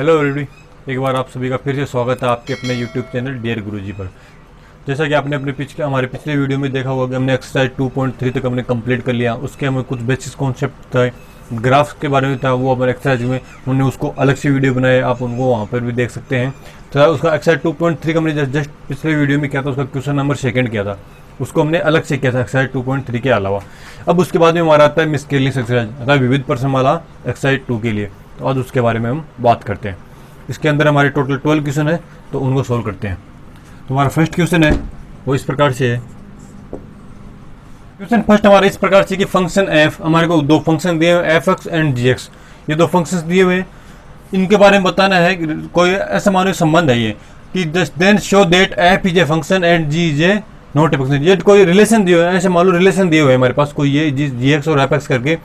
Hello everybody, एक बार आप सभी का फिर से स्वागत है आपके अपने यूट्यूब चैनल डियर गुरुजी पर। जैसा कि आपने हमारे पिछले वीडियो में देखा होगा कि हमने एक्सरसाइज 2.3 तक हमने कंप्लीट कर लिया। उसके हमें कुछ बेसिक कॉन्सेप्ट था, ग्राफ्स के बारे में था, वो हमारे एक्सरसाइज में हमने उसको अलग से वीडियो बनाए, आप उनको वहाँ पर भी देख सकते हैं। तो उसका एक्सरसाइज 2.3 का हमने जस्ट पिछले वीडियो में किया था, उसका क्वेश्चन नंबर 2 किया था, उसको हमने अलग से किया था एक्सरसाइज 2.3 के अलावा। अब उसके बाद में हमारा आता है मिसकेलियस एक्सरसाइज, अर्थात विविध प्रश्नमाला एक्सरसाइज 2 के लिए। तो आज उसके बारे में हम बात करते हैं। इसके अंदर हमारे टोटल 12 क्वेश्चन है, तो उनको सोल्व करते हैं। तो हमारा फर्स्ट क्वेश्चन है वो इस प्रकार से है। क्वेश्चन फर्स्ट हमारा इस प्रकार से कि फंक्शन एफ, हमारे को दो फंक्शन दिए हुए F X and G X, ये दो फंक्शंस दिए हुए हैं, इनके बारे में बताना है। कोई ऐसा मानो संबंध है ये कि then show that F is a function and G is a not a function. ये कोई रिलेशन दिए हुए हैं, ऐसे मान लो रिलेशन दिए हुए हैं हमारे पास, कोई ये जी एक्स और एफ एक्स करके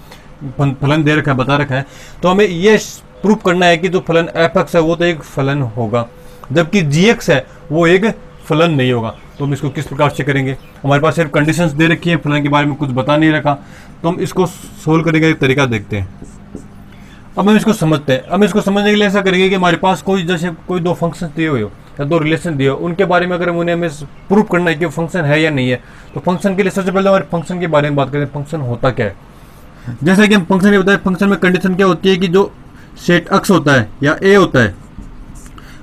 फलन दे रखा है, बता रखा है। तो हमें ये प्रूफ करना है कि जो फलन एफ एक्स है वो तो एक फलन होगा, जबकि जी एक्स है वो एक फलन नहीं होगा। तो हम इसको किस प्रकार से करेंगे? हमारे पास सिर्फ कंडीशंस दे रखी है, फलन के बारे में कुछ बता नहीं रखा, तो हम इसको सोल्व करने का एक तरीका देखते हैं। अब हम इसको समझते हैं। अब इसको समझने के लिए ऐसा करेंगे कि हमारे पास कोई जैसे कोई दो फंक्शन दिए हुए हो या दो रिलेशन दिए हो, उनके बारे में अगर हमें प्रूफ करना है कि फंक्शन है या नहीं है, तो फंक्शन के लिए सबसे पहले हमारे फंक्शन के बारे में बात करें। फंक्शन होता क्या है? जैसे कि हम फंक्शन में बताएं, फंक्शन में कंडीशन क्या होती है कि जो सेट एक्स होता है या ए होता है,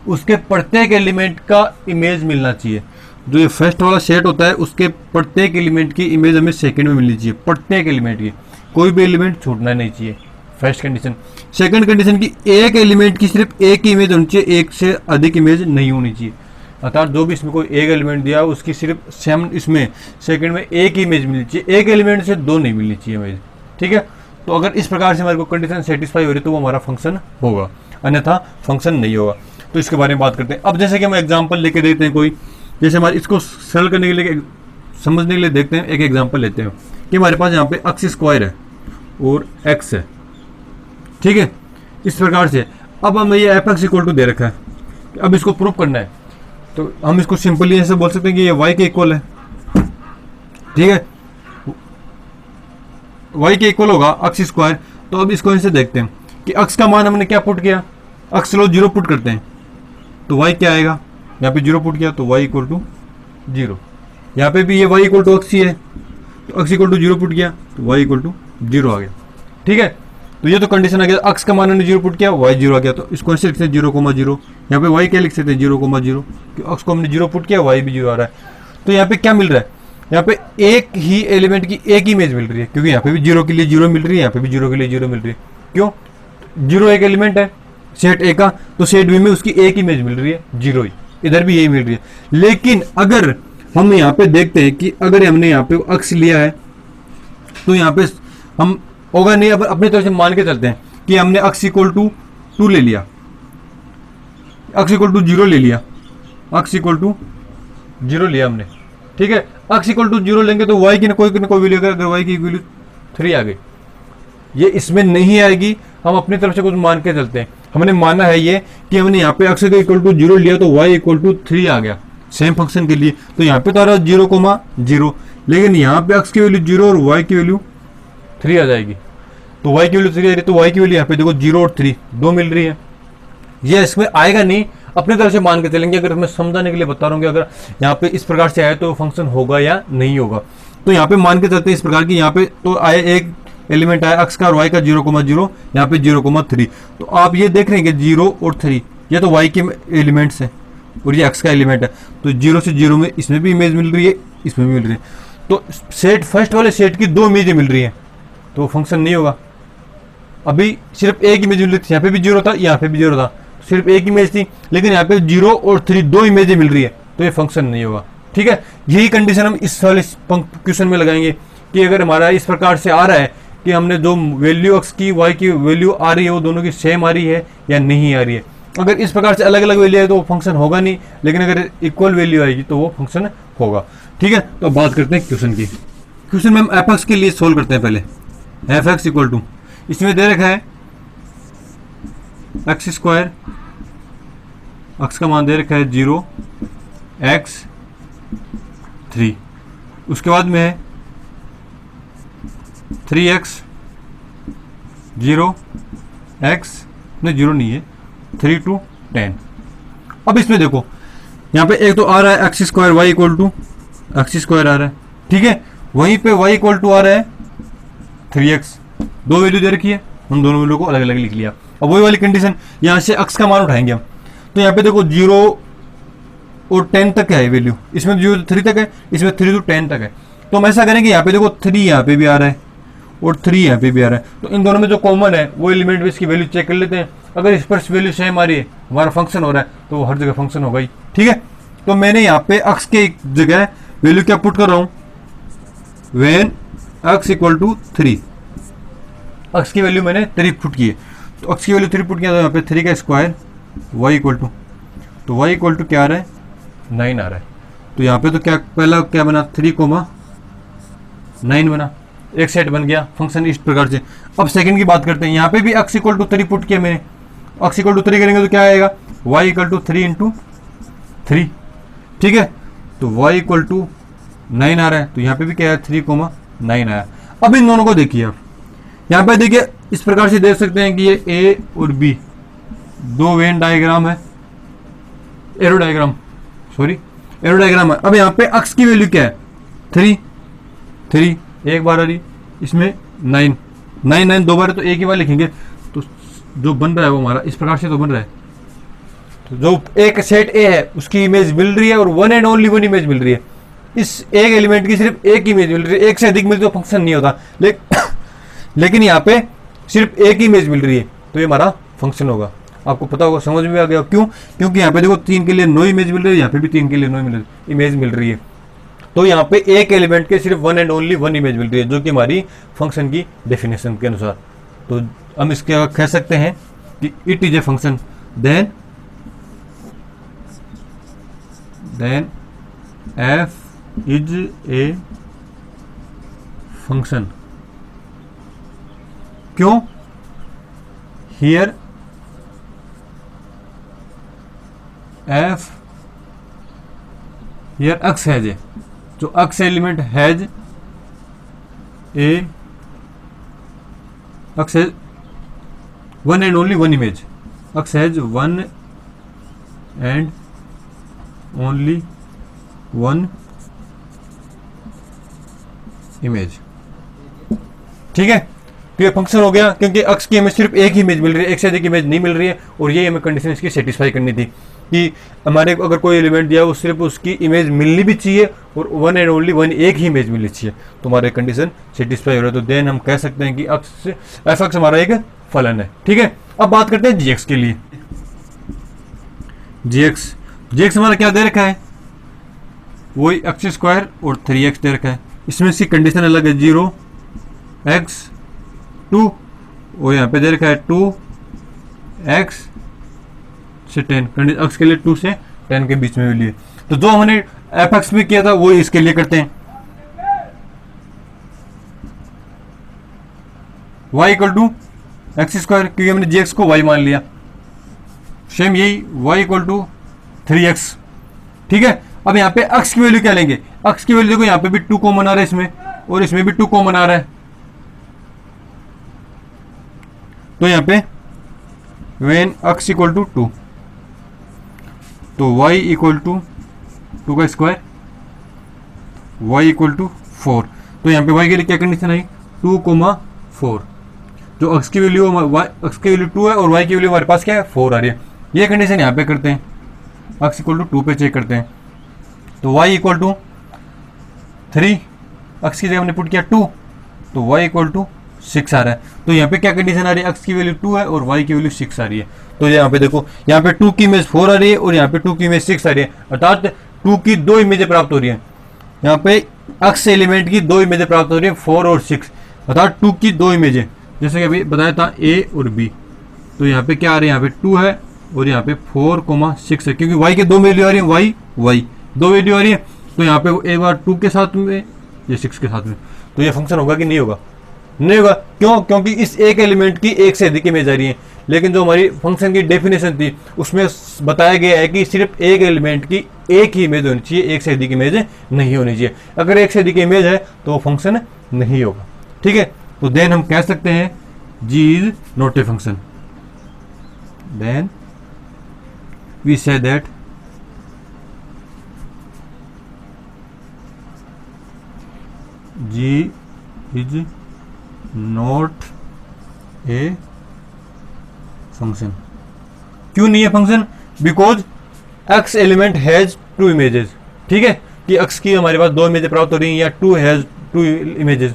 उसके प्रत्येक एलिमेंट का इमेज मिलना चाहिए। जो ये फर्स्ट वाला सेट होता है उसके प्रत्येक एलिमेंट की इमेज हमें सेकंड में मिलनी चाहिए, प्रत्येक एलिमेंट की, कोई भी एलिमेंट छूटना नहीं चाहिए। First condition. सेकंड कंडीशन की एक एलिमेंट की सिर्फ एक ही इमेज होनी चाहिए, एक से अधिक इमेज नहीं होनी चाहिए। अर्थात जो भी इसमें कोई एक एलिमेंट दिया उसकी सिर्फ सेम इसमें सेकंड में एक ही इमेज मिलनी चाहिए, एक एलिमेंट से दो नहीं मिलनी चाहिए इमेज। ठीक है, तो अगर इस प्रकार से हमारे को कंडीशन सेटिस्फाई हो रही है तो वो हमारा फंक्शन होगा, अन्यथा फंक्शन नहीं होगा। तो इसके बारे में बात करते हैं। अब जैसे कि हम एग्जांपल लेके देखते हैं, कोई जैसे हमारे इसको सरल करने के लिए, समझने के लिए देखते हैं। एक एग्जांपल लेते हैं कि हमारे पास यहाँ पे एक्स स्क्वायर है और एक्स है, ठीक है, इस प्रकार से। अब हमें ये एफ एक्स इक्वल टू दे रखा है, अब इसको प्रूव करना है, तो हम इसको सिंपली ऐसे बोल सकते हैं कि ये वाई के इक्वल है। ठीक है, y के इक्वल होगा एक्स स्क्वायर। तो अब इसको ऐसे देखते हैं कि x का मान हमने क्या पुट किया, x लो 0 पुट करते हैं, तो y क्या आएगा? यहाँ पे 0 पुट किया तो y इक्वल टू 0। यहाँ पे भी ये y इक्वल टू एक्स ही है, तो x इक्वल टू 0 पुट किया तो y इक्वल टू 0 आ गया। ठीक है, तो ये तो कंडीशन आ गया। x का मान हमने 0 पुट किया, y 0 आ गया, तो इसको ऐसे लिखते हैं 0,0। यहाँ पे y क्या लिख सकते हैं? 0,0, x को हमने 0 पुट किया, y भी 0 आ रहा है। तो यहाँ पे क्या मिल रहा है? यहाँ पे एक ही एलिमेंट की एक इमेज मिल रही है, क्योंकि यहाँ पे भी 0 के लिए 0 मिल रही है, यहाँ पे भी 0 के लिए 0 मिल रही है। क्यों? 0 एक एलिमेंट है सेट ए का, तो सेट बी में उसकी एक इमेज मिल रही है 0 ही, इधर भी यही मिल रही है। लेकिन अगर हम यहाँ पे देखते हैं कि अगर हमने यहाँ पे अक्स लिया है, तो यहाँ पे हम होगा नहीं। अब अपनी तरफ से मान के चलते हैं कि हमने अक्स इक्वल टू 2 ले लिया, अक्स इक्वल टू 0 ले लिया, अक्स इक्वल टू 0 लिया हमने। ठीक है, x इक्वल टू 0 लेंगे तो y की ना कोई वैल्यू, अगर y की वैल्यू 3 आ गई, ये इसमें नहीं आएगी। हम अपनी तरफ से कुछ मान के चलते हैं। हमने माना है ये कि हमने यहाँ पे x इक्वल टू 0 लिया तो y इक्वल टू 3 आ गया सेम फंक्शन के लिए। तो यहाँ पे तो आ रहा 0,0, लेकिन यहाँ पे x की वैल्यू 0 और y की वैल्यू 3 आ जाएगी। तो y की वैल्यू 3 आ रही है, तो y की वैल्यू यहाँ पे देखो 0 और 3 2 मिल रही है। ये इसमें आएगा नहीं, अपनी तरफ से मान के चलेंगे। अगर मैं समझाने के लिए बता रहा हूँ कि अगर यहाँ पे इस प्रकार से आए तो फंक्शन होगा या नहीं होगा। तो यहाँ पे मान के चलते हैं इस प्रकार की, यहाँ पे तो आए एक एलिमेंट आया x का और y का 0,0, यहाँ पे 0,3। तो आप ये देख रहे हैं कि 0 और 3 ये तो y के एलिमेंट्स हैं और ये x का एलिमेंट है, तो 0 से 0 में इसमें भी इमेज मिल रही है, इसमें भी मिल रही है। तो सेट फर्स्ट वाले सेट की 2 इमेजें मिल रही है, तो फंक्शन नहीं होगा। अभी सिर्फ एक इमेज मिल रही थी, यहाँ पे भी 0 था, यहाँ पे भी 0 था, सिर्फ एक इमेज थी, लेकिन यहाँ पे 0 और 3 2 इमेजें मिल रही है, तो ये फंक्शन नहीं होगा। ठीक है, यही कंडीशन हम इस वाले क्वेश्चन में लगाएंगे कि अगर हमारा इस प्रकार से आ रहा है कि हमने जो वैल्यू x की y की वैल्यू आ रही है वो दोनों की सेम आ रही है या नहीं आ रही है। अगर इस प्रकार से अलग अलग वैल्यू है तो वो फंक्शन होगा नहीं, लेकिन अगर इक्वल वैल्यू आएगी तो वो फंक्शन होगा। ठीक है, तो बात करते हैं क्वेश्चन की। क्वेश्चन में हम एफ एक्स के लिए सोल्व करते हैं। पहले एफ एक्स इक्वल टू, इसमें दे रखा है एक्स स्क्वायर, एक्स का मान दे रखा है 0, x 3, उसके बाद में है 3x 0 x नहीं 0 नहीं है 3 to 10। अब इसमें देखो यहाँ पे एक तो आ रहा है x square y equal to x square आ रहा है, ठीक है, वहीं पे वाई इक्वल टू आ रहा है 3x, दो वैल्यू दे रखी है, उन दोनों वैल्यू को अलग अलग लिख लिया। अब वही वाली कंडीशन यहाँ से x का मान उठाएंगे हम, तो यहाँ पे देखो 0 और 10 तक है वैल्यू, इसमें 0 से 3 तक है, इसमें 3 to 10 तक है। तो हम ऐसा करेंगे, यहाँ पे देखो 3 यहाँ पे भी आ रहा है और 3 यहाँ पे भी आ रहा है, तो इन दोनों में जो कॉमन है वो एलिमेंट में इसकी वैल्यू चेक कर लेते हैं। अगर इस पर वैल्यू सेम आ रही है, हमारा फंक्शन हो रहा है, तो वो हर जगह फंक्शन होगा ही, ठीक है। तो मैंने यहाँ पे x के जगह वैल्यू क्या पुट कर रहा हूँ, when x equal to 3, x की वैल्यू मैंने 3 पुट की है, तो x की वैल्यू 3 पुट किया, तो यहाँ पे 3 का स्क्वायर y इक्वल टू, तो y इक्वल टू क्या आ रहा है 9 आ रहा है। तो यहाँ पे तो क्या पहला क्या बना 3,9 बना, एक सेट बन गया फंक्शन इस प्रकार से। अब सेकंड की बात करते हैं, यहाँ पे भी x इक्वल टू 3 पुट किया मैंने, x इक्वल टू 3 करेंगे तो क्या आएगा y इक्वल टू 3 इंटू 3, ठीक है। तो y इक्वल टू 9 आ रहा है, तो यहाँ पे भी क्या है 3,9 आया। अब इन दोनों को देखिए, आप यहाँ पे देखिए इस प्रकार से देख सकते हैं कि ये a और b दो वेन डायग्राम है, एरो डायग्राम है। अब यहाँ पे x की वैल्यू क्या है 3 एक बार आ रही, इसमें 9 दो बार है, तो एक ही बार लिखेंगे, तो जो बन रहा है वो हमारा इस प्रकार से तो बन रहा है। तो जो एक सेट ए है उसकी इमेज मिल रही है और one and only one image मिल रही है, इस एक एलिमेंट की सिर्फ एक इमेज मिल रही है, एक से अधिक मिलती तो फंक्शन नहीं होता, लेकिन यहाँ पे सिर्फ एक ही इमेज मिल रही है, तो ये हमारा फंक्शन होगा। आपको पता होगा, समझ में आ गया क्यों, क्योंकि यहाँ पे देखो 3 के लिए नो इमेज मिल रही है, यहाँ पे भी 3 के लिए नो इमेज मिल रही है, तो यहाँ पे एक एलिमेंट के सिर्फ one and only one image मिल रही है, जो कि हमारी फंक्शन की डेफिनेशन के अनुसार। तो हम इसके कह सकते हैं कि it is a function, then f is a function. क्यों, here f here x has a, जो x element has a, x has one and only one image, x has one and only one image, ठीक है। तो ये function हो गया, क्योंकि x की हमें सिर्फ एक ही इमेज मिल रही है, एक से अधिक इमेज नहीं मिल रही है, और ये हमें कंडीशन इसकी सेटिस्फाई करनी थी कि हमारे अगर कोई एलिमेंट दिया वो सिर्फ उसकी इमेज मिलनी भी चाहिए और वन एंड ओनली वन एक ही इमेज मिलनी चाहिए, तो हमारे कंडीशन सेटिस्फाई हो रहा है। तो देन हम कह सकते हैं कि एफ एक्स हमारा एक फलन है, ठीक है। अब बात करते हैं जी एक्स के लिए। जी एक्स हमारा क्या दे रखा है, वही एक्स स्क्वायर और 3x दे रखा है, इसमें इसकी कंडीशन अलग है 0x 2, और यहाँ पे दे रखा है 2x से 10, x के लिए 2 से 10 के बीच में वैल्यू है। तो जो हमने एफ एक्स में किया था वो इसके लिए करते हैं, y equal to x square, क्योंकि हमने जी एक्स को y मान लिया, सेम यही y इक्वल टू 3x, ठीक है। अब यहाँ पे x की वैल्यू क्या लेंगे, x की वैल्यू देखो यहाँ पे भी 2 कॉमन आ रहा है इसमें, और इसमें भी 2 कॉमन आ रहा है, तो यहाँ पे वेन x इक्वल टू 2, तो y इक्वल टू 2 का स्क्वायर, y इक्वल टू 4, तो यहाँ पे y के लिए क्या कंडीशन आई 2,4, जो x की वैल्यू 2 है और y की वैल्यू हमारे पास क्या है 4 आ रही है, ये कंडीशन यहाँ पे करते हैं, x इक्वल टू 2 पे चेक करते हैं, तो y इक्वल टू 3, x की जगह हमने पुट किया 2, तो y इक्वल टू 6 आ रहा है। तो यहाँ पे क्या कंडीशन आ रही है, x की वैल्यू 2 है और y की वैल्यू 6 आ रही है, तो यहाँ पे देखो यहाँ पे 2 की इमेज 4 आ रही है और यहाँ पे 2 की इमेज 6 आ रही है, अर्थात 2 की 2 इमेजें प्राप्त हो रही है, यहाँ पे x एलिमेंट की 2 इमेजें प्राप्त हो रही है 4 और 6, अर्थात 2 की 2 इमेजें, जैसे कि अभी बताया था a और b। तो यहाँ पे क्या आ रही है, यहाँ पे 2 है और यहाँ पे 4,6 है, क्योंकि y के 2 वैल्यू आ रही है, y 2 वैल्यू आ रही है, तो यहाँ पे एक बार 2 के साथ में ये 6 के साथ में, तो ये फंक्शन होगा कि नहीं होगा, नहीं होगा। क्यों, क्योंकि इस एक एलिमेंट की एक से अधिक इमेज आ रही है, लेकिन जो हमारी फंक्शन की डेफिनेशन थी उसमें बताया गया है कि सिर्फ एक एलिमेंट की एक ही इमेज होनी चाहिए, एक से अधिक इमेज नहीं होनी चाहिए। अगर एक से अधिक इमेज है तो वो फंक्शन नहीं होगा, ठीक है। तो देन हम कह सकते हैं G is not a function, then we say that G is not a function. क्यों नहीं है function? Because x element has two images. ठीक है, कि एक्स की हमारे पास दो इमेजेस प्राप्त हो रही हैं या two has two images.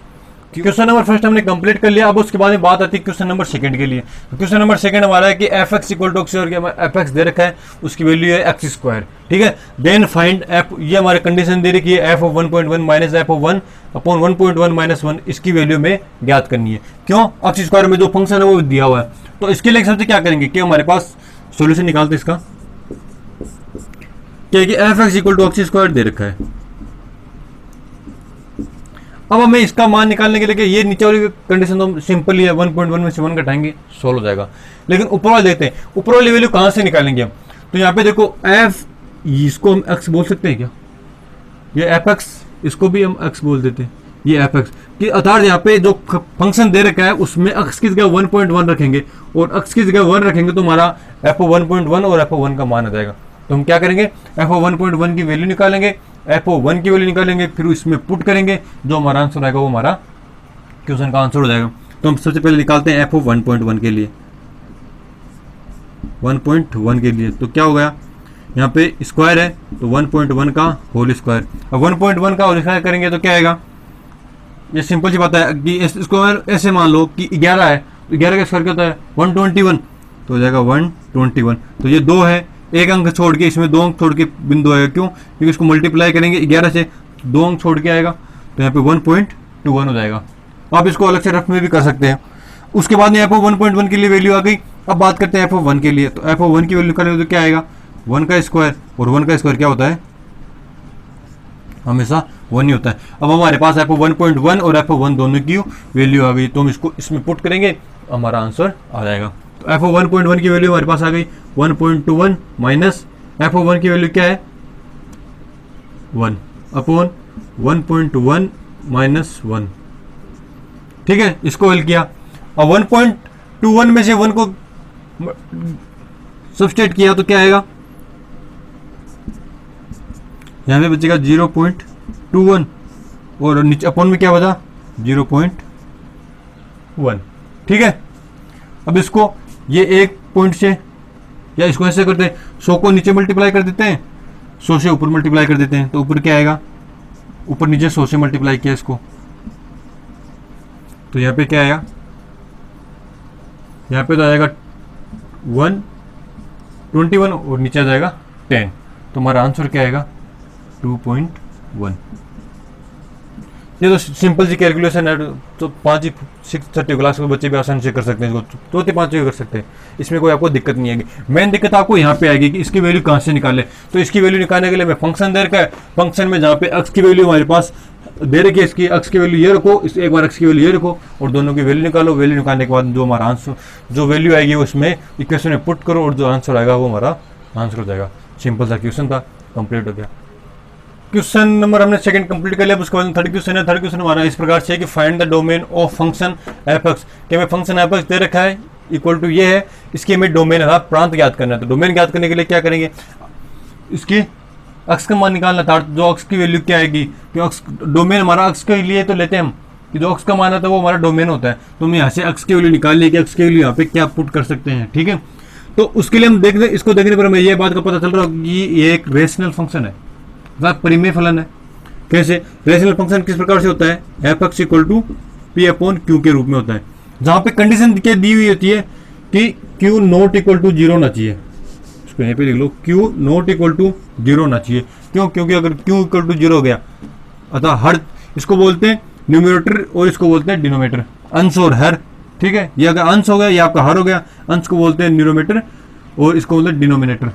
Question number first हमने कंप्लीट कर लिया। अब उसके बाद में बात आती है क्वेश्चन नंबर सेकंड के लिए। क्वेश्चन नंबर सेकंड हमारा है कि F x equal to X, और एफ एक्स दे रखा है, उसकी वैल्यू है एक्स स्क्वायर। ठीक है, देन फाइंड एफ, ये हमारे कंडीशन दे रखी है F of 1.1 minus F of 1 upon 1.1 minus 1, इसकी वैल्यू में ज्ञात करनी है। क्यों? एक्स स्क्वायर में जो फंक्शन है वो दिया हुआ है। तो इसके लिए सबसे क्या करेंगे कि हमारे पास सोल्यूशन निकालते हैं इसका, क्या है कि F x equal to x square दे रखा है। अब हमें इसका मान निकालने के लिए ये नीचे वाली कंडीशन तो सिंपल ही है, 1.1 में से 1 घटाएंगे सोल्व हो जाएगा। लेकिन ऊपर वाले देखते हैं, ऊपर वाली वैल्यू कहां से निकालेंगे हम। तो यहाँ पे देखो एफ, इसको हम एक्स बोल सकते हैं क्या? ये एफ एक्स, इसको भी हम एक्स बोल देते हैं, ये एफ एक्स कि अर्थात यहाँ पे जो फंक्शन दे रखा है उसमें एक्स की जगह 1.1 रखेंगे और एक्स की जगह 1 रखेंगे तो हमारा एफ 1.1 और एफ 1 का मान आ जाएगा। तो हम क्या करेंगे, एफ 1.1 की वैल्यू निकालेंगे, एफ 1 की वैल्यू निकालेंगे, फिर इसमें पुट करेंगे, जो हमारा आंसर आएगा वो हमारा क्वेश्चन का आंसर हो जाएगा। तो हम सबसे पहले निकालते हैं एफ 1.1 के लिए, 1.1 के लिए। तो क्या हो गया, यहाँ पे स्क्वायर है तो 1.1 का होल स्क्वायर। अब 1.1 का होल स्क्वायर करेंगे तो क्या आएगा, ये सिंपल सी बात है कि इसको ऐसे मान लो कि 11 है तो 11 का स्क्वायर क्या होता है 121, तो हो जाएगा 121। तो ये 2 है, एक अंक छोड़ के, इसमें 2 अंक छोड़ के बिंदु आएगा। क्यों? क्योंकि इसको मल्टीप्लाई करेंगे 11 से, 2 अंक छोड़ के आएगा, तो यहाँ पे 1.21 हो जाएगा। आप इसको अलग से रफ में भी कर सकते हैं। उसके बाद में एफ 1.1 के लिए वैल्यू आ गई। अब बात करते हैं एफ 1 के लिए। तो एफ 1 की वैल्यू करेंगे तो क्या आएगा, 1 का स्क्वायर, और 1 का स्क्वायर क्या होता है, हमेशा 1 ही होता है। अब हमारे पास एफ 1.1 और एफ 1 दोनों की वैल्यू आ गई, तो हम इसको इसमें पुट करेंगे, हमारा आंसर आ जाएगा। तो एफ 1.1 की वैल्यू हमारे पास आ गई 1.21 माइनस एफ 1 की वैल्यू क्या है 1 अपॉन 1.1 माइनस 1। ठीक है, इसको हल किया। अब 1.21 में से 1 को सब्सट्रैक्ट किया तो क्या आएगा, यहां पे बचेगा 0.21 और नीचे अपॉन में क्या बचा 0.1। ठीक है, अब इसको ये एक पॉइंट से, या इसको ऐसे करते हैं, 100 को नीचे मल्टीप्लाई कर देते हैं, 100 से ऊपर मल्टीप्लाई कर देते हैं, तो ऊपर क्या आएगा, ऊपर नीचे 100 से मल्टीप्लाई किया इसको, तो यहाँ पे क्या आएगा, यहाँ पे तो आएगा 121 और नीचे आ जाएगा 10, तो हमारा आंसर क्या आएगा 2.1। ये तो सिंपल सी कैलकुलेशन है, तो 5 6 छठी क्लास के बच्चे भी आसानी से कर सकते हैं, इसको चौथे पांचवे कर सकते हैं, इसमें कोई आपको दिक्कत नहीं आएगी। मेन दिक्कत आपको यहाँ पे आएगी कि इसकी वैल्यू कहाँ से निकाले। तो इसकी वैल्यू निकालने के लिए मैं फंक्शन दे रखा है, फंक्शन में जहाँ पे एक्स की वैल्यू हमारे पास दे रखी है, इसकी एक्स की वैल्यू ये रखो, इस एक बार एक्स की वैल्यू ये रखो और दोनों की वैल्यू निकालो। वैल्यू निकालने के बाद जो हमारा आंसर, जो वैल्यू आएगी उसमें इक्वेशन में पुट करो और जो आंसर आएगा वो हमारा आंसर हो जाएगा। सिंपल सा क्वेश्चन था, कंप्लीट हो गया। क्वेश्चन नंबर हमने सेकंड कंप्लीट कर लिया। उसके बाद थर्ड क्वेश्चन है। थर्ड क्वेश्चन हमारा इस प्रकार से है कि find the domain of function F x. कि हमें फंक्शन एफ एक्स दे रखा है इक्वल टू ये है, इसकी हमें डोमेन है प्रांत ज्ञात करना है। तो डोमेन ज्ञात करने के लिए क्या करेंगे, इसकी अक्स का मान निकालना था, जो अक्स की वैल्यू क्या आएगी, कि अक्स डोमेन हमारा अक्स के लिए तो लेते हैं हम कि जो अक्स का मान आता है वो हमारा डोमेन होता है। तो हम यहाँ से अक्स की वैल्यू निकाल लिए कि अक्स की वैल्यू यहाँ पे क्या पुट कर सकते हैं। ठीक है, तो उसके लिए हम देखते, इसको देखने पर हमें ये बात का पता चल रहा है कि ये एक रेशनल फंक्शन है, परिमेय फलन है। कैसे रेशनल फंक्शन किस प्रकार से होता है, F x equal to P upon Q के रूप में होता है, जहां पे कंडीशन दी हुई होती है कि क्यू नॉट इक्वल टू 0 होना चाहिए। इसको यहीं पे लिख लो, क्यू नॉट इक्वल टू 0 होना चाहिए। क्यों? क्योंकि अगर क्यू इक्वल टू 0 हो गया, अतः हर, इसको बोलते हैं न्यूमरेटर और इसको बोलते हैं डिनोमिनेटर, अंश और हर। ठीक है, ये अगर अंश हो गया ये आपका हर हो गया, अंश को बोलते हैं न्यूमरेटर और इसको बोलते हैं डिनोमिनेटर।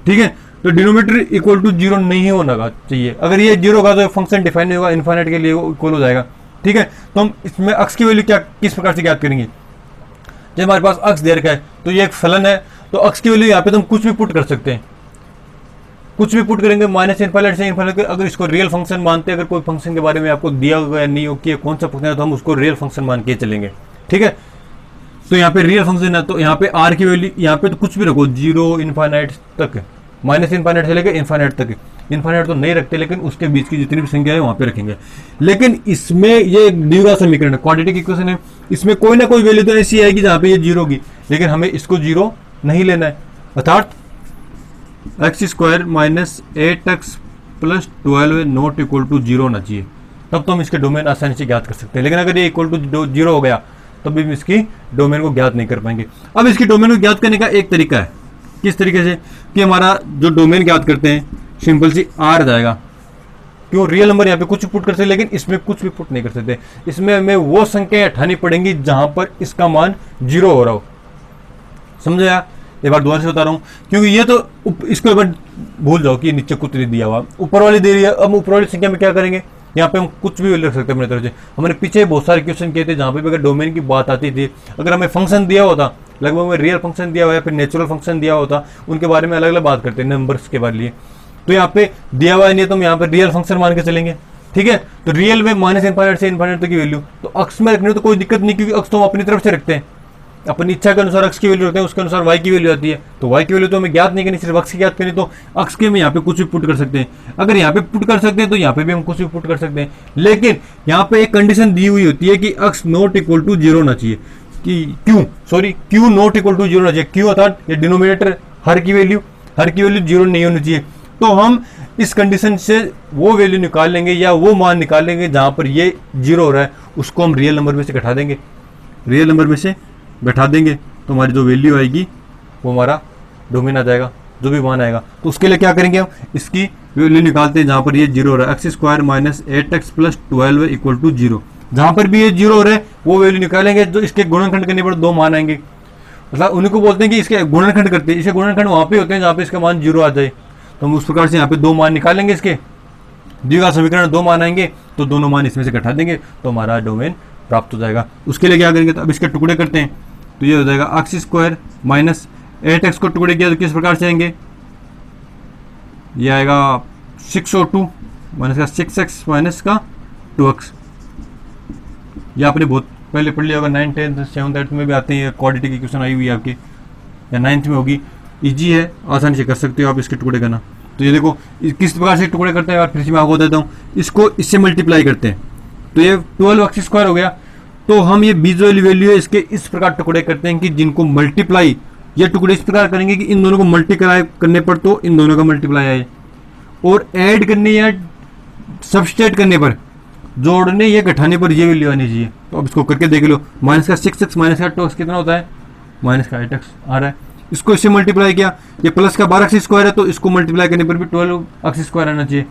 ठीक है, तो डिनोमिनेटर इक्वल टू 0 नहीं होना चाहिए। अगर ये 0 होगा तो फंक्शन डिफाइन होगा, इनफाइनाइट के लिए इक्वल हो जाएगा। ठीक है, तो हम इसमें अक्स की वैल्यू क्या किस प्रकार से ज्ञात करेंगे, जब हमारे पास अक्स दे रखा है तो ये एक फलन है, तो अक्स की वैल्यू यहाँ पे तो हम कुछ भी पुट कर सकते हैं, कुछ भी पुट करेंगे, माइनस इनफाइनाइट से इनफाइनाइट। अगर इसको रियल फंक्शन मानते हैं, अगर कोई फंक्शन के बारे में आपको दिया हुआ नहीं हो कि कौन सा फंक्शन है, तो हम उसको रियल फंक्शन मान के चलेंगे। ठीक है, तो यहाँ पे रियल फंक्शन है, तो यहाँ पे आर की वैल्यू यहाँ पे तो कुछ भी रखो, 0 इनफाइनाइट तक माइनस इनफाइनाइट से लेकर इनफाइनाइट तक। इनफाइनाइट तो नहीं रखते, लेकिन उसके बीच की जितनी भी संख्या है वहां पे रखेंगे। लेकिन इसमें ये द्विघात समीकरण है, क्वाड्रेटिक इक्वेशन है, इसमें कोई ना कोई वैल्यू तो ऐसी आएगी जहां पे ये जीरो होगी, लेकिन हमें इसको जीरो नहीं लेना है। अर्थात X square minus 8x plus 12 not equal to zero होना चाहिए, तब तो हम इसके डोमेन आसानी से ज्ञात कर सकते हैं। लेकिन अगर ये इक्वल टू जीरो हो गया तब भी हम इसकी डोमेन को ज्ञात नहीं कर पाएंगे। अब इसकी डोमेन को ज्ञात करने का एक तरीका है, किस तरीके से, कि हमारा जो डोमेन ज्ञात करते हैं सिंपल सी आर जाएगा। क्यों, रियल नंबर यहाँ पे कुछ पुट कर सकते, लेकिन इसमें कुछ भी पुट नहीं कर सकते। इसमें हमें वो संख्या हटानी पड़ेंगी जहां पर इसका मान जीरो हो रहा हो। समझा? एक बार दोबारा से बता रहा हूँ, क्योंकि ये तो इसको एक बार भूल जाओ कि नीचे कुछ नहीं दिया हुआ, ऊपर वाली दे रही है। अब ऊपर वाली संख्या में क्या करेंगे, यहाँ पे हम कुछ भी रख सकते हैं अपनी तरफ से। हमने पीछे बहुत सारे क्वेश्चन किए थे जहाँ पे भी अगर डोमेन की बात आती थी, अगर हमें फंक्शन दिया होता, लगभग में रियल फंक्शन दिया हुआ है, फिर नेचुरल फंक्शन दिया होता, उनके बारे में अलग अलग बात करते हैं नंबर्स के बारे में। तो यहाँ पे दिया हुआ नहीं है तो हम यहाँ पे रियल फंक्शन मान के चलेंगे। ठीक है, तो रियल में माइनस इनफाइनाइट से इनफाइनाइट तक की वैल्यू तो अक्स में रखनी हो तो कोई दिक्कत नहीं, क्योंकि अक्स तो हम अपनी तरफ से रखते हैं, अपनी इच्छा के अनुसार अक्स की वैल्यू रखते हैं, उसके अनुसार वाई की वैल्यू आती है। तो वाई की वैल्यू तो हमें ज्ञात नहीं करनी, सिर्फ अक्स की ज्ञात करनी, तो अक्स के हम यहाँ पे कुछ भी पुट कर सकते हैं। अगर यहाँ पे पुट कर सकते हैं तो यहाँ पे भी हम कुछ भी पुट कर सकते हैं, लेकिन यहाँ पे एक कंडीशन दी हुई होती है कि X not equal to zero होना चाहिए, कि Q not equal to zero होना चाहिए। क्यू अर्थात ये डिनोमिनेटर हर की वैल्यू जीरो नहीं होनी चाहिए। तो हम इस कंडीशन से वो वैल्यू निकाल लेंगे या वो मान निकाल लेंगे जहां पर ये जीरो हो रहा है, उसको हम रियल नंबर में से घटा देंगे, रियल नंबर में से घटा देंगे, तो हमारी जो वैल्यू आएगी वो हमारा डोमेन आ जाएगा, जो भी मान आएगा। तो उसके लिए क्या करेंगे, हम इसकी वैल्यू निकालते हैं जहां पर ये जीरो हो रहा है। X square minus 8x plus 12 equal to zero, जहां पर भी ये जीरो हो रहा है वो वैल्यू निकालेंगे, जो इसके गुणनखंड करने पर दो मान आएंगे। मतलब उन्हीं को बोलते हैं कि इसके गुणनखंड करते हैं, इसके गुणनखंड वहां पे होते हैं जहां पे इसका मान जीरो आ जाए। तो हम उस प्रकार से यहाँ पे दो मान निकालेंगे, इसके द्विघात समीकरण दो मान आएंगे, तो दोनों मान इसमें से घटा देंगे तो हमारा डोमेन प्राप्त हो जाएगा। उसके लिए क्या करेंगे, तो अब इसके टुकड़े करते हैं, तो ये हो जाएगा एक्स स्क्वायर माइनस 8x को टुकड़े किया तो किस प्रकार से आएंगे, ये आएगा 6 और 2 माइनस का 6x माइनस का 2x। ये आपने बहुत पहले पढ़ लिया होगा, 9th 10th 7th 8th में भी आते हैं, क्वाड्रेटिक इक्वेशन आई हुई है आपकी, या 9th में होगी। इजी है, आसानी से कर सकते हो आप इसके टुकड़े करना। तो ये देखो किस प्रकार से टुकड़े करते हैं, और फिर से मैं आपको देता हूँ। इसको इससे मल्टीप्लाई करते हैं तो ये 12 एक्स स्क्वायर हो गया। तो हम ये बीच वाली वैल्यू है इसके इस प्रकार टुकड़े करते हैं कि जिनको मल्टीप्लाई, ये टुकड़े इस प्रकार करेंगे कि इन दोनों को मल्टीप्लाई करने पर तो इन दोनों का मल्टीप्लाई आए, और ऐड करने या सब्सट्रैक्ट करने पर, जोड़ने या घटाने पर ये वैल्यू आनी चाहिए। तो अब इसको करके देख लो, माइनस का 6x माइनस का 2x कितना होता है, माइनस का 8x आ रहा है। इसको इससे मल्टीप्लाई किया, ये प्लस का 12 एक्स स्क्वायर है तो इसको मल्टीप्लाई करने पर भी 12 एक्स स्क्वायर आना चाहिए।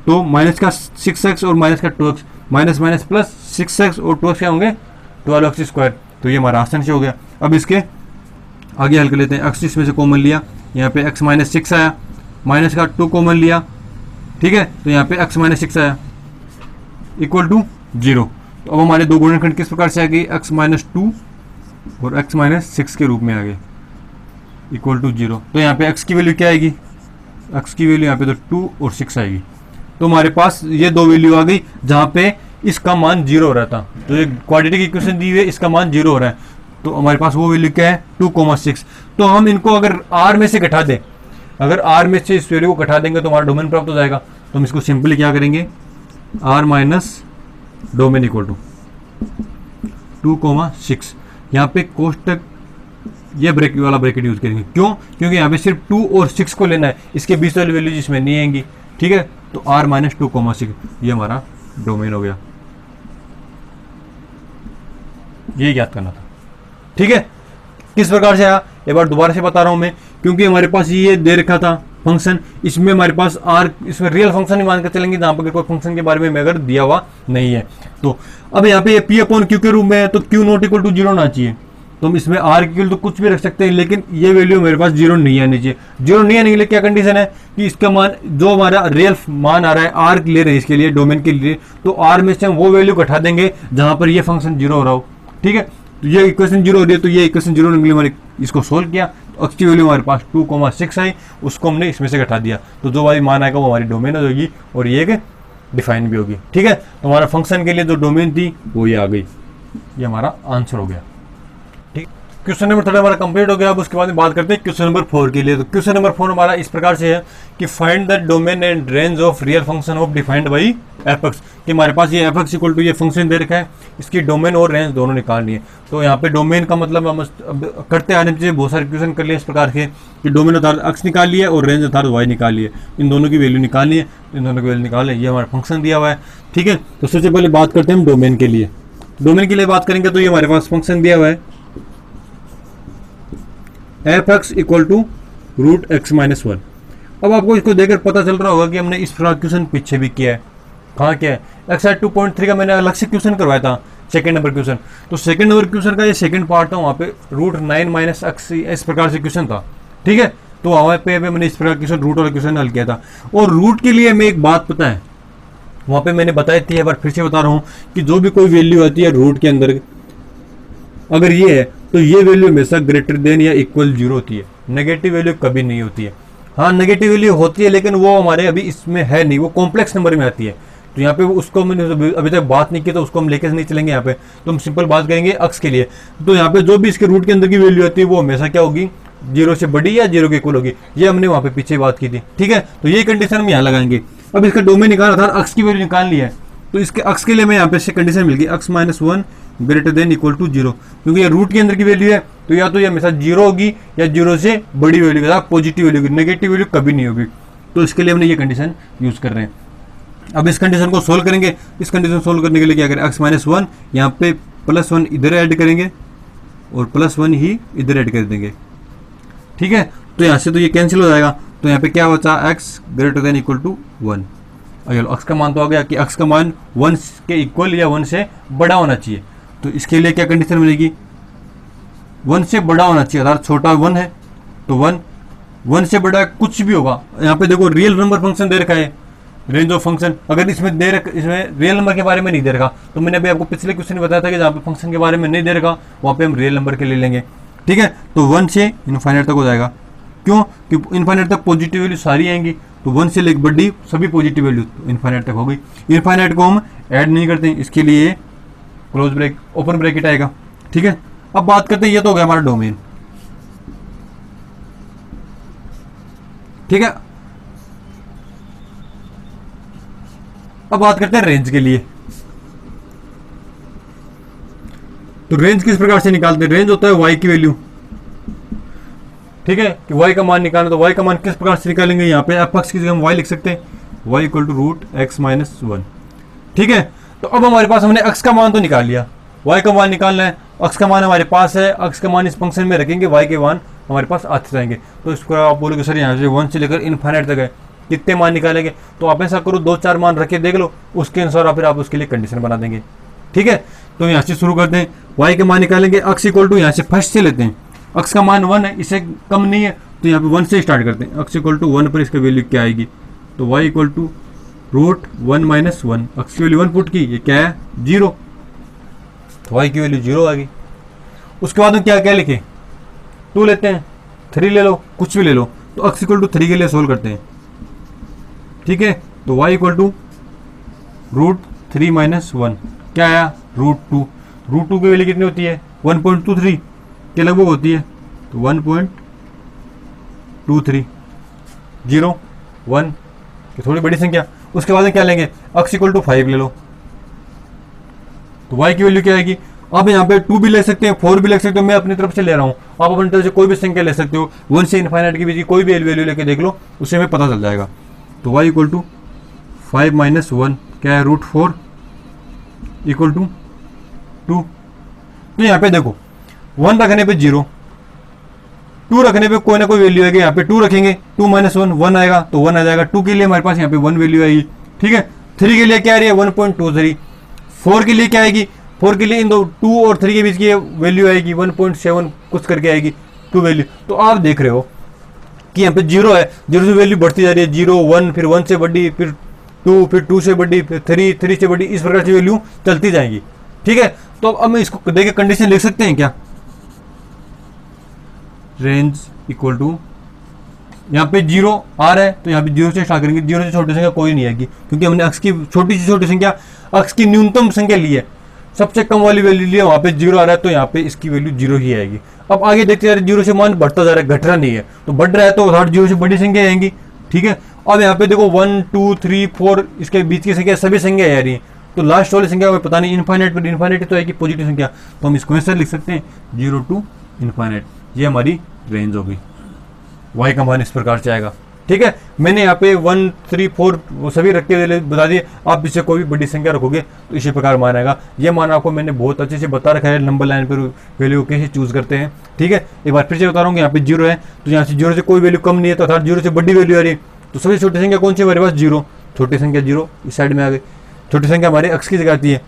तो माइनस का 6x और माइनस का 2x, minus minus plus 6x और 2x क्या होंगे 12 एक्स स्क्वायर। तो ये हमारा आसान से हो गया। अब इसके आगे हल कर लेते हैं। एक्स इसमें से कॉमन लिया, यहाँ पे x माइनस 6 आया, माइनस का 2 कॉमन लिया, ठीक है, तो यहाँ पे x माइनस 6 आया इक्वल टू 0। तो अब हमारे दो गुणनखंड किस प्रकार से आ गई, x माइनस 2 और x माइनस 6 के रूप में आ गए इक्वल टू 0। तो यहाँ पे x की वैल्यू क्या आएगी, x की वैल्यू यहाँ पे तो 2 और 6 आएगी। तो हमारे पास ये दो वैल्यू आ गई जहाँ पे इसका मान 0 हो रहा था। तो ये क्वाड्रेटिक इक्वेशन दी हुई है, इसका मान 0 हो रहा है, तो हमारे पास वो वैल्यू क्या है 2,6। तो हम इनको अगर r में से घटा दें, अगर r में से इस वैल्यू को घटा देंगे तो हमारा डोमेन प्राप्त हो जाएगा। तो हम इसको सिंपली क्या करेंगे, r minus domain equal to 2,6। यहाँ पे कोष्टक ये ब्रैकेट वाला ब्रैकेट यूज करेंगे, क्यों, क्योंकि यहाँ पे सिर्फ 2 और 6 को लेना है, इसके बीच वाली वैल्यू जिसमें नहीं आएंगी, ठीक है। तो r माइनस 2,6 ये हमारा डोमेन हो गया, ये ज्ञात करना था, ठीक है। किस प्रकार से आया एक बार दोबारा से बता रहा हूं मैं, क्योंकि हमारे पास ये दे रखा था फंक्शन, इसमें हमारे पास r, इसमें रियल फंक्शन ही मान कर चलेंगे जहां पर कोई फंक्शन के बारे में अगर दिया हुआ नहीं है। तो अब यहाँ पे p अपॉन q के रूप में है, तो q नॉट इक्वल टू 0 होना चाहिए। तो हम इसमें r की तो कुछ भी रख सकते हैं, लेकिन ये वैल्यू मेरे पास 0 नहीं आनी चाहिए। 0 नहीं आने के लिए क्या कंडीशन है कि इसका मान, जो हमारा रियल मान आ रहा है r ले रहे हैं इसके लिए, डोमेन के लिए, तो r में से हम वो वैल्यू घटा देंगे जहां पर ये फंक्शन 0 हो रहा हो, ठीक है। तो ये इक्वेशन 0 हो रही है, तो ये इक्वेशन 0 निकली हमारे, इसको सोल्व किया तो x की वैल्यू हमारे पास 2,6 आई, उसको हमने इसमें से घटा दिया, तो जो हमारी मान आएगा वो हमारी डोमेन होगी और ये डिफाइन भी होगी, ठीक है। तो हमारा फंक्शन के लिए जो डोमेन थी वो ये आ गई, ये हमारा आंसर हो गया, ठीक। क्वेश्चन नंबर 3 हमारा कंप्लीट हो गया। अब उसके बाद में बात करते हैं क्वेश्चन नंबर 4 के लिए। तो क्वेश्चन नंबर 4 हमारा इस प्रकार से है कि find the domain and range of real function of defined by F x. कि हमारे पास ये एफ एक्स इक्वल टू ये फंक्शन दे रखा है, इसकी डोमेन और रेंज दोनों निकालनी है। तो यहाँ पे डोमेन का मतलब हम करते आने चाहिए, बहुत सारे क्वेश्चन कर लिए इस प्रकार के कि डोमेन अर्थात एक्स निकाल लिया और रेंज अर्थात वाई निकाल लिया, इन दोनों की वैल्यू निकालनी है। इन दोनों की वैल्यू निकाल ये हमारा फंक्शन दिया हुआ है। ठीक है, तो सबसे पहले बात करते हैं हम डोमेन के लिए। डोमेन के लिए बात करेंगे तो ये हमारे पास फंक्शन दिया हुआ है F x equal to root x minus one. अब आपको इसको देखकर पता चल रहा होगा कि हमने इस प्रकार क्वेश्चन पीछे भी किया है। कहाँ किया है? एक्सरसाइज 2.3 का मैंने अलग से क्वेश्चन करवाया था, सेकंड नंबर क्वेश्चन। तो सेकंड नंबर क्वेश्चन का ये सेकंड पार्ट था, वहाँ पे रूट 9 माइनस एक्स इस प्रकार से क्वेश्चन था। ठीक है, तो वहाँ पे मैंने इस प्रकार क्वेश्चन रूट वाला क्वेश्चन हल किया था। और रूट के लिए हमें एक बात पता है, वहाँ पे मैंने बताई थी, एक बार फिर से बता रहा हूँ कि जो भी कोई वैल्यू आती है रूट के अंदर, अगर ये है तो ये वैल्यू हमेशा ग्रेटर देन या इक्वल 0 होती है, नेगेटिव वैल्यू कभी नहीं होती है। हाँ, नेगेटिव वैल्यू होती है लेकिन वो हमारे अभी इसमें है नहीं, वो कॉम्प्लेक्स नंबर में आती है। तो यहाँ पे उसको मैंने अभी तक बात नहीं की, तो उसको हम लेके नहीं चलेंगे यहाँ पे। तो हम सिंपल बात करेंगे अक्स के लिए। तो यहाँ पे जो भी इसके रूट के अंदर की वैल्यू आती है वो हमेशा क्या होगी? 0 से बड़ी या 0 के इक्वल होगी। ये हमने वहाँ पे पीछे बात की थी। ठीक है, तो ये कंडीशन हम यहाँ लगाएंगे। अब इसका डोमेन निकालना था, अक्स की वैल्यू निकाल ली है, तो इसके अक्स के लिए मैं यहाँ पे कंडीशन मिल गई x minus 1 greater than equal to 0। क्योंकि ये रूट के अंदर की वैल्यू है तो या तो ये हमेशा 0 होगी या 0 से बड़ी वैल्यू के साथ पॉजिटिव वैल्यू होगी, नेगेटिव वैल्यू कभी नहीं होगी। तो इसके लिए हमने ये कंडीशन यूज कर रहे हैं। अब इस कंडीशन को सोल्व करेंगे। इस कंडीशन सोल्व करने के लिए क्या करें? एक्स माइनस 1 यहाँ पे +1 इधर ऐड करेंगे और +1 ही इधर ऐड कर देंगे। ठीक है, तो यहाँ से तो ये कैंसिल हो जाएगा। तो यहाँ पे क्या बचा? X greater than equal to 1। और अक्स का मान तो आ गया कि अक्स का मान 1 के इक्वल या 1 से बड़ा होना चाहिए। तो इसके लिए क्या कंडीशन मिलेगी? 1 से बड़ा होना चाहिए, अर्थात छोटा 1 है तो 1 से बड़ा कुछ भी होगा। यहाँ पे देखो रियल नंबर फंक्शन दे रखा है, रेंज ऑफ फंक्शन। अगर इसमें इसमें रियल नंबर के बारे में नहीं दे रखा, तो मैंने अभी आपको पिछले क्वेश्चन में बताया था कि जहाँ पे फंक्शन के बारे में नहीं दे रखा वहाँ पे हम रियल नंबर के ले लेंगे। ठीक है, तो 1 से इनफाइनाइट तक हो जाएगा। क्यों? कि इनफाइनाइट तक पॉजिटिव वैल्यू सारी आएंगी, तो 1 से लेकर बड़ी सभी पॉजिटिव वैल्यू इनफाइनाइट तक हो गई। इनफाइनाइट को हम ऐड नहीं करते, इसके लिए क्लोज ब्रेक ओपन ब्रैकेट आएगा। ठीक है, अब बात करते हैं, ये तो हो गया हमारा डोमेन। ठीक है, अब बात करते हैं रेंज के लिए। तो रेंज किस प्रकार से निकालते हैं? रेंज होता है वाई की वैल्यू। ठीक है, कि वाई का मान निकालना, तो वाई का मान किस प्रकार से निकालेंगे? यहाँ पे एफ एक्स की जगह हम वाई लिख सकते हैं, y equal to root x minus 1। ठीक है, तो अब हमारे पास हमने एक्स का मान तो निकाल लिया, वाई का मान निकालना है। एक्स का मान हमारे पास है, एक्स का मान इस फंक्शन में रखेंगे, वाई के मान हमारे पास आते जाएंगे। तो इसको आप बोलोगे सर यहाँ से 1 से लेकर इनफाइनाइट तक है, कितने मान निकालेंगे? तो आप ऐसा करो 2-4 मान रखे देख लो, उसके अनुसार फिर आप उसके लिए कंडीशन बना देंगे। ठीक है, तो यहाँ से शुरू करते हैं, वाई के मान निकालेंगे। एक्स इक्वल टू यहाँ से फर्स्ट से लेते हैं, एक्स का मान 1 है, इससे कम नहीं है, तो यहाँ पे 1 से स्टार्ट करते हैं। एक्स इक्वल टू 1 पर इसका वैल्यू क्या आएगी? तो y equal to root 1 minus 1। X की वैल्यू 1 पुट की, ये क्या है? 0। तो वाई की वैल्यू 0 आ गई। उसके बाद हम क्या क्या लिखे? 2 लेते हैं, 3 ले लो, कुछ भी ले लो। तो एक्स इक्वल टू 3 के लिए सोल्व करते हैं। ठीक है, तो y equal to root 3 minus 1 क्या आया? रूट 2। रूट 2 की वैल्यू कितनी होती है? 1.23 के लगभग होती है, तो 1.23 0 1 की थोड़ी बड़ी संख्या। उसके बाद में क्या लेंगे? एक्स इक्वल टू 5 ले लो, तो वाई की वैल्यू क्या आएगी? आप यहाँ पे 2 भी ले सकते हैं, 4 भी ले सकते हो, मैं अपनी तरफ से ले रहा हूँ। आप अपनी तरफ से कोई भी संख्या ले सकते हो, 1 से इनफाइनाइट के बीच की कोई भी वैल्यू लेके देख लो, उससे हमें पता चल जाएगा। तो वाई इक्वल टू 5 माइनस 1 क्या है? Root 4 equal to 2। तो यहाँ पे देखो 1 रखने पे 0, 2 रखने पे कोई ना कोई वैल्यू आएगी। यहाँ पे 2 रखेंगे, 2 माइनस 1 1 आएगा, तो 1 आ जाएगा। 2 के लिए हमारे पास यहाँ पे 1 वैल्यू आएगी। ठीक है, 3 के लिए क्या आ रही है? 1.23। 4 के लिए क्या आएगी? 4 के लिए इन 2 और 3 के बीच की वैल्यू आएगी 1.7 कुछ करके आएगी 2 वैल्यू। तो आप देख रहे हो कि यहाँ पे 0 है, 0 से वैल्यू बढ़ती जा रही है, 0 1 फिर 1 से बड़ी, फिर 2 फिर 2 से बड़ी, फिर 3 से बड़ी, इस प्रकार से वैल्यू चलती जाएगी। ठीक है, तो अब हम इसको देख के कंडीशन लिख सकते हैं क्या? रेंज इक्वल टू यहाँ पे 0 आ रहा है, तो यहाँ पे 0 से स्टार्ट करेंगे। 0 से छोटी संख्या कोई नहीं आएगी, क्योंकि हमने अक्स की छोटी से छोटी संख्या, अक्स की न्यूनतम संख्या ली है। सबसे कम वाली वैल्यू लिया, वहाँ पे जीरो आ रहा है, तो यहाँ पे इसकी वैल्यू जीरो ही आएगी। अब आगे देखते जा रहे, जीरो से मान बढ़ता जा रहा है, घट रहा नहीं है, तो बढ़ रहा है तो हर जीरो से बड़ी संख्या आएंगी। ठीक है, अब यहाँ पे देखो 1 2 3 4 इसके बीच की संख्या सभी संख्या आ रही है, तो लास्ट वाली संख्या हमें पता नहीं, इन्फाइनाइट पर इन्फाइनाइट तो आएगी पॉजिटिव संख्या, तो हम इसको ऐसे लिख सकते हैं 0 टू इन्फाइनाइट। ये हमारी रेंज होगी, वाई का मान इस प्रकार से आएगा। ठीक है, मैंने यहाँ पे 1 3 4 वो सभी रख के बता दिए, आप इससे कोई भी बड़ी संख्या रखोगे तो इसी प्रकार मान आएगा। ये मान आपको मैंने बहुत अच्छे से बता रखा है, नंबर लाइन पर वैल्यू कैसे चूज करते हैं। ठीक है, एक बार फिर से बता रहा हूँ, यहाँ पे जीरो है, तो यहाँ से जीरो से कोई वैल्यू कम नहीं है, तो अर्थात जीरो से बड़ी वैल्यू आ रही है, तो सबसे छोटी संख्या कौन सी हमारे पास, जीरो। छोटी संख्या जीरो इस साइड में आ गई, छोटी संख्या हमारे अक्स की जगह आती है।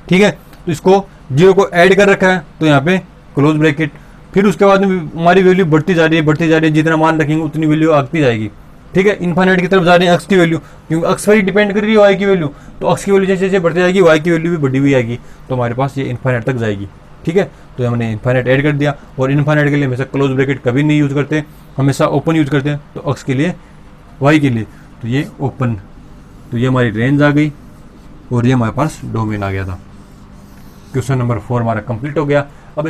ठीक है, तो इसको जीरो को ऐड कर रखा है, तो यहाँ पे क्लोज ब्रैकेट, फिर उसके बाद में हमारी वैल्यू बढ़ती जा रही है, बढ़ती जा रही है, जितना मान रखेंगे उतनी वैल्यू आती जाएगी। ठीक है, इन्फाइनाइट की तरफ जा रहे हैं अक्स की वैल्यू, क्योंकि अक्स पर ही डिपेंड कर रही है वाई की वैल्यू, तो अक्स की वैल्यू जैसे जैसे बढ़ती जाएगी वाई की वैल्यू भी बढ़ी हुई आएगी, तो हमारे पास ये इन्फाइनाइट तक जाएगी। ठीक है, तो हमने इन्फाइनाइट ऐड कर दिया, और इन्फाइनाइट के लिए हमेशा क्लोज ब्रैकेट कभी नहीं यूज करते, हमेशा ओपन यूज करते हैं, तो अक्स के लिए वाई के लिए तो ये ओपन, तो ये हमारी रेंज आ गई, और ये हमारे पास डोमेन आ गया था। क्वेश्चन नंबर 4 हमारा कंप्लीट हो गया। अब